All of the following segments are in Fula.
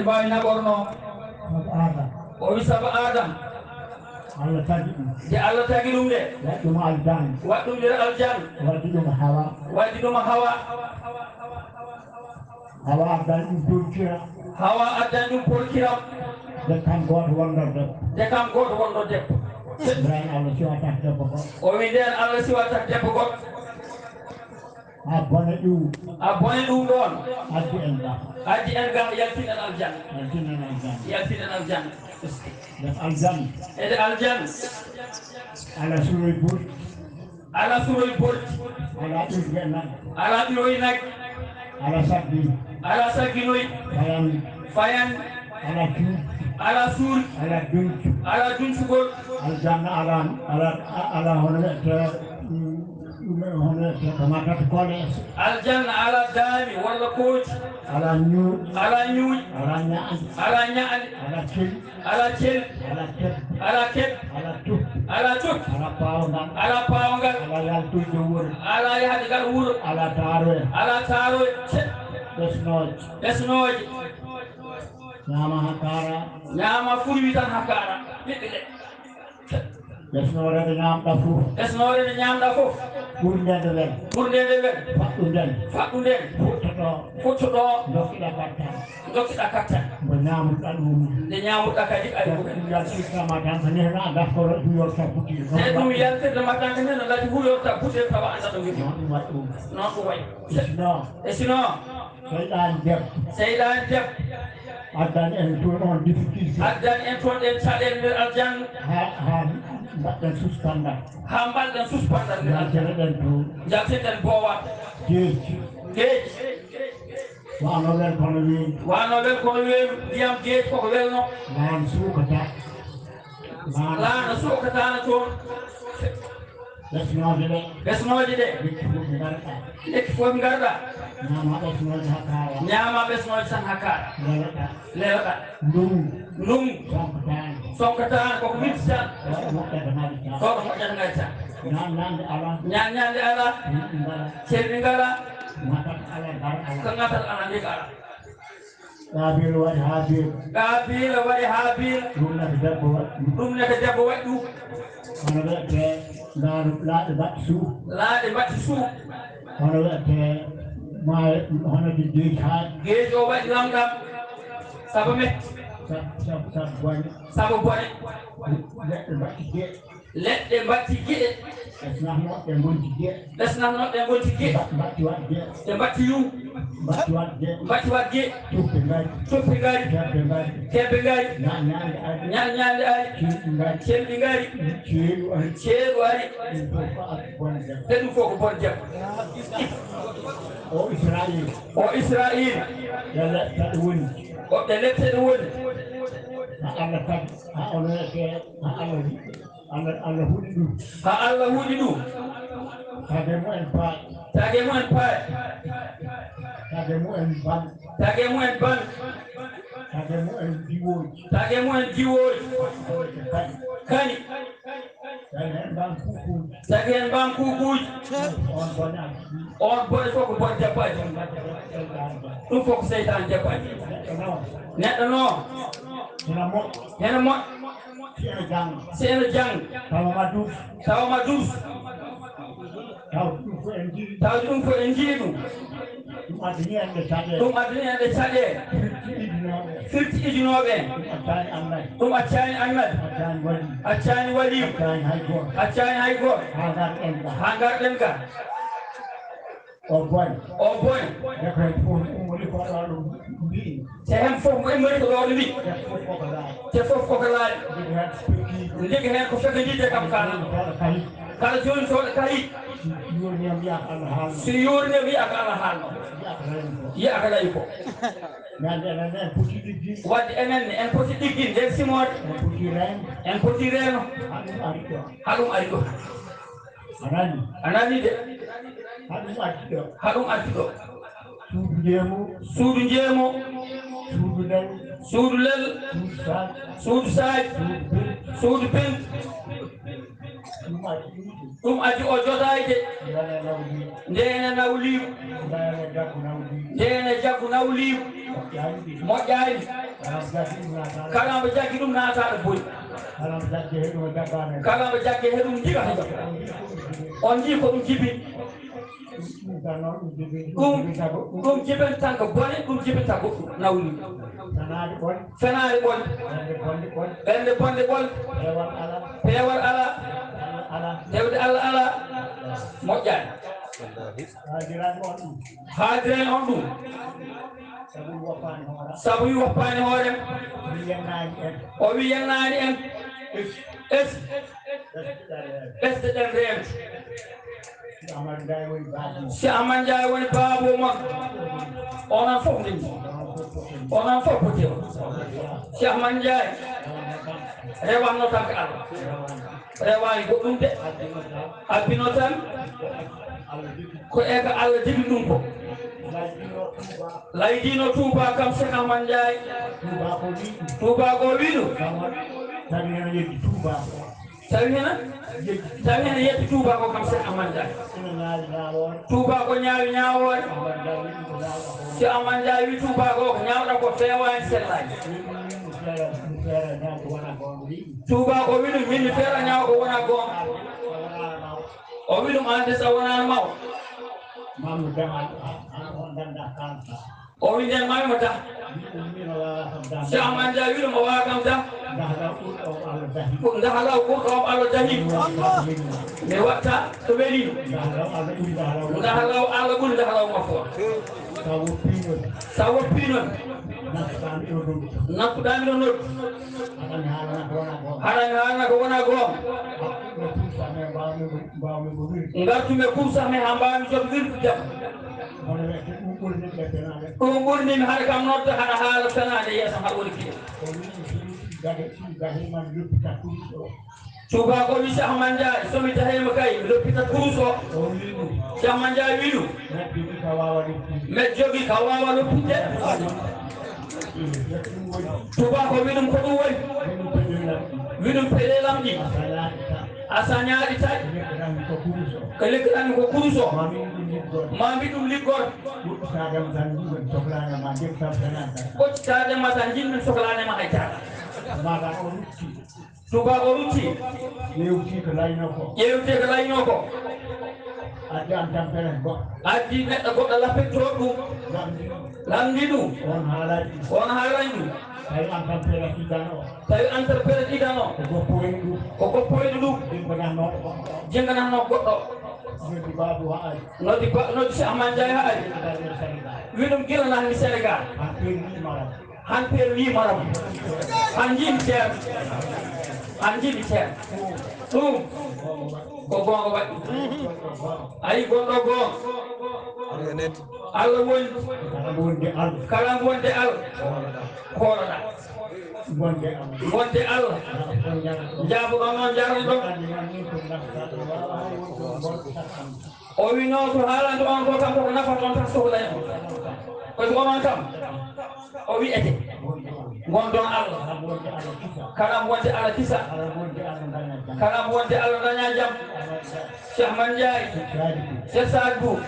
bawi naɓorno o wi saabu adam Allah tagi de Allah tagi ɗum de waɗɗum aljan waɗɗum nder aljan waddi ɗum hawa waddi ɗum hawa hawa addan ɗum dolkira hawa addani ɗum polkiram de kam goto wonɗo debbo de kam goto wonɗo debbo nden Allah siwata debbo ko o wi nden Allah siwata debbo goɗɗo ha bone ɗum a bone ɗum ɗon addi en ga addi en gam yaltiɗen aljanna yaltinen aljan yaltiɗen aljanna def aljan ede aljanna ala suroy bur ala suroy bolti ala ɗurge nan ala ɗiroy nagge ala sabbi ala sagginoy fayan fayan ala cuuɗ ala suuri ala duncu ala duncugol aljanna ala hono wiyete ko maggata koles aljanna ala daami walla kooci ala ñuuɗ ala ñuuƴ ala ñaani ala ñaali ala celi ala cel ala teb ala keɓ ala tup ala tut ala pawngal ala pawangal ala yaltuyde wuuro ala yahde ngal wuuro ala daaroe ala taaroye ɓesnooje ɓesnooje ñaama ha kaara ñaama furwi tan hakkara ɓiɓɓe ɗe ɓesnoorede ñaamɗa fof ɓesnoore nde ñaamɗa fof ɓurdede wen ɓurdede wen faɗɗu nden faɗɗu nden fuɗtoɗo futtoɗo dokkiɗa gatta dokkiɗa katta mbo ñaamruɗa ɗum nde ñaamruɗa kadi ari ko ɗum yaltirtama tan so nehna daftoro huyorta butir e ɗum yaltirde mattande hen no lati huyorta butel tawa anda ɗo wiri noon ɗum waɗi ɗum noon ɗum wayi isno e sinon seyɗani debbo seyɗani debbo addani en toon on difficulté addani en toon ɗen caɗele nder aljanna ha mbaɗɗen suspendal ha mbalɗen suspendal nder aljanna jaltereɗen to jaltirɗen bowat geeji geeji wano wen kono weeni wano wen kono weenu ndiyam geeji koko welno laan suukata laana suukatana toon ɓesnooje ɗe ɓesnooje ɗe lekki fof garɗa lekki fof garɗa ñaama ɓesnooje ha kaara ñaama ɓesnooje tan ha kaara leleɗa leleɗa ndungu ndungu sonkataani sonkatani koko witti tan waɗa moƴƴata ngadi tan koɗo moƴƴata ngadi tan ñande ala ñande ala yimɓe ngala celɗi ngala ngatat ala gar ko ala ngatat ala ndiga ala Qabil waɗi Haabil Qabil waɗi Haabil ɗum neke debbo waɗi ɗum neke debbo waɗi ɗum hono wiyete laaɗe mbaɗi suuf laaɗe mbatti suuf hono wiyete maayo hono de geeji haaɗi geeji o waɗi lamɗam sabu metti sabu bone sabu bone leɗɗe mbaɗi geɗe leɗɗe mbatti geɗe ɓesnatnoɓe gonti geɗe ɓesnatnoɓe gonti geɗe mbatti waɗ geɗe ɓe mbatti yum mbatti waɗ geɗe mbatti waɗ geɗe tufɓe ngari tufɓe ngari kebbe ngari kebbe ngari ñañande ari ñañande ari ceeɗu ngari celɗi ngari ceeɗu ari ceeɗu ari ɗum fof ko ari bone debbo te ɗum fof ko bon debbo o Israil o Israil yalla taɗo woni woɓɓe letteɗe woni ha Allah tagi ha ono wiyete ha Allah huɗi ɗum ha Allah huuɗi ɗum tage mumen paaɗ tage mumen paaɗe tage mumen ban tage mumen ban tage mumen diwoji tage mumen jiwoji kadi kani tagi hen ban kukuji tage hen mban kukuji on bone a on bone fof ko bon debbo aji ɗum fof ko seytane debbo aji neɗɗo noon neɗɗo noon hena moƴƴo hene moƴ si ene janga si ene jang tawama dus tawama dus taw ɗum fof en jii tawde ɗum fof en jii ɗum ɗum addani en ɓe caɗele ɗum addani en ɗe caɗele ɗiɗinoɓe firti ijinoɓe en ɗum attani annay ɗum accani annade attani waɗi accani waɗi attani hay goto accani hay goto ha gar en ga ha garɗen ga o bone o bone deko hen fof ɗum woni ko ɗo ɗum mbiɗi te hen fof mo immori ko ɗowɗo wi deko fof koko laaɗi te fof koko laaɗi jiɗi hen spekkiɗo ndigi hen ko feke jidde kam kana toɗo kayit kala joni toɗo kayit yurniyam wiyata Allah haalno si yurde wiya ko Allah haalno wiyata reni ko yiya ko layi ko ñande enen en poti ɗiggi wadde enenne en poti ɗiggi nder simode en poti reen en poti reeno ha ɗum ari ɗo ha ɗum ari ɗo anani a nani de ha ɗum arti ɗo ha ɗum arti ɗo suudu jeemu suudu jeemo suudu lel suudu lel suudu sal suudu saaji suudu bir suudu pent ɗum addi o jotayde ndene nawliimo ndene jaggu nawliimo moƴƴaani kala mbo jaggi ɗum naataɗo boyi kala mbo jagge he ɗum jigata on jii ko ɗum jibini ɗum jibin tan ko bone ɗum jibinta goɗɗum nawliimo fenaade ɓolde ɓernde bonde ɓolde peewal ala dewde Allah ala moƴƴaani haadirani on ɗum sabu wi woppaani hoorem o wi yennaani en ɓesde ɗen reemde si Amady Ndiaye woni baabo mon onon fof ndendi onon fof potewo si Amady Ndiaye rewanno tan ko Allah rewaani goɗɗum de abbino tan ko eko Allah jigi ɗum ko laydino Touba kam Cheikh Amady Ndiaye Touba ko wi ɗum tawi hena yetti Touba ko kam Cheikh Amady Ndiaye Touba ko ñaawi ñaawoore si Amady Ndiaye wi Touba ko ñaawɗa ko feewaani sellaji Touba ko wi ɗum min mi feera ñaaw ko wona goonga o wi ɗum ande so wonano maw o wi nden mami mo da si Amady Ndiaye wi ɗum o wawa kam da dahalaw ɓurɗo om Allah dahi mi watta to welino dahalaw Allah ɓuri dahalaw mafo sa woppi noon nakkuɗami ɗo noddu haɗani haalana ko wona goom gartume kuusa me ha mbawmi joto wirdu jam ɗum ɓurnimi haɗa kam nodda haɗa haala fenade yeeso haɗa woni kiɗe Touba ko wi Cheikh Amady Ndiaye somi jahima kay mi loppita kurus o Cheikh Amady Ndiaye wi ɗum mbeɗa jogui ka wawa loppinde Touba ko wi ɗum ko ɗum woni wi ɗum peɗelam ɗi asa ñaaɗi taƴ ko lekkiɗanmi ko kurus o ma mbi ɗum liggor ɓoccitadema tan jinmi sohlanema hay jaɗa Touba ko rutti ƴewte ko layno ko addi neɗɗo goɗɗo lappitoro ɗum lamdi ɗum on haalani ɗum tawi entrepreneur ɗiɗano ko goppoyɗo ɗum jenganatno goɗɗo noddi Cheikh Amady Ndiaye ha ari wi ɗum guilanani Sénégal han peer maram han jiimi ceer ɗum ko gonga waɗi ayi gonɗo goon Allah woni kala wonde Allah hooroɗa wonde Allah jaabuɗo noon jarani ɗon o wi noon ko haalande on ko kam koko nafata on tan sohlay on koye onon kam o wi ete gondon Allah kala wonde Allah kisa kala wonde Allah daña jam Cheikh Amady Ndiaye Cheikh Sadbou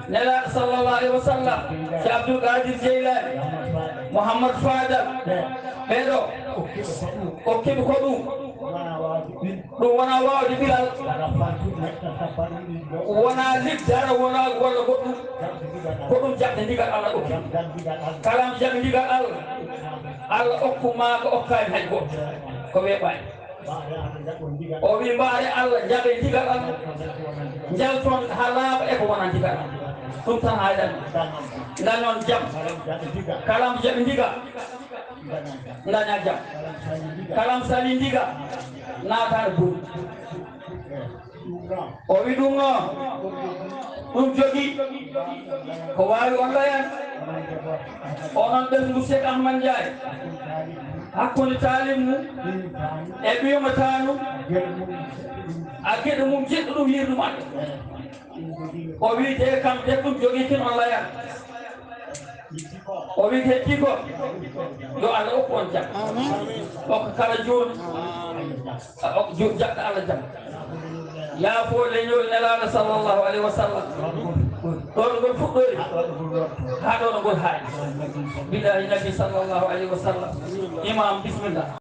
nela sallallahu alaihi wasallam Cheikh Abdoul Qadir Jeylani Mouhamad Fadal ɓeɗo okkiɓe ko ɗum wona wawde bilal wona liggara wona walla goɗɗum ko ɗum jaɓde ndigal Allah okki kala mo jaɓi ndigal Allah okkuma ko okkani hay goɗɗo ko weeɓani o wi mbaare Allah jaɓe ndigal Allah jalton ha laaɓa e ko wona ndigal ɗum tan haydani dañon jam kala mo jaɓi ndigal daña jam kala mo sali ndigal naatani boyi o wi ɗum noon ɗum jogii ko waawi on layan onon ɓesngu Cheikh Amady Ndiaye hakkunde taalim mum e ɓiyoma taanu a geɗe mum jeɗɗo ɗum yirdu maɓɓe o wiite kam de ɗum jogii kin on layan o wi heddi ko yo Allah okku on jam okko kala jooni jaɓɗo Allah jam يا فول لنيول نلا صلى الله عليه وسلم دون نقول فقري هذا نقول هاي بالله النبي صلى الله عليه وسلم إمام بسم الله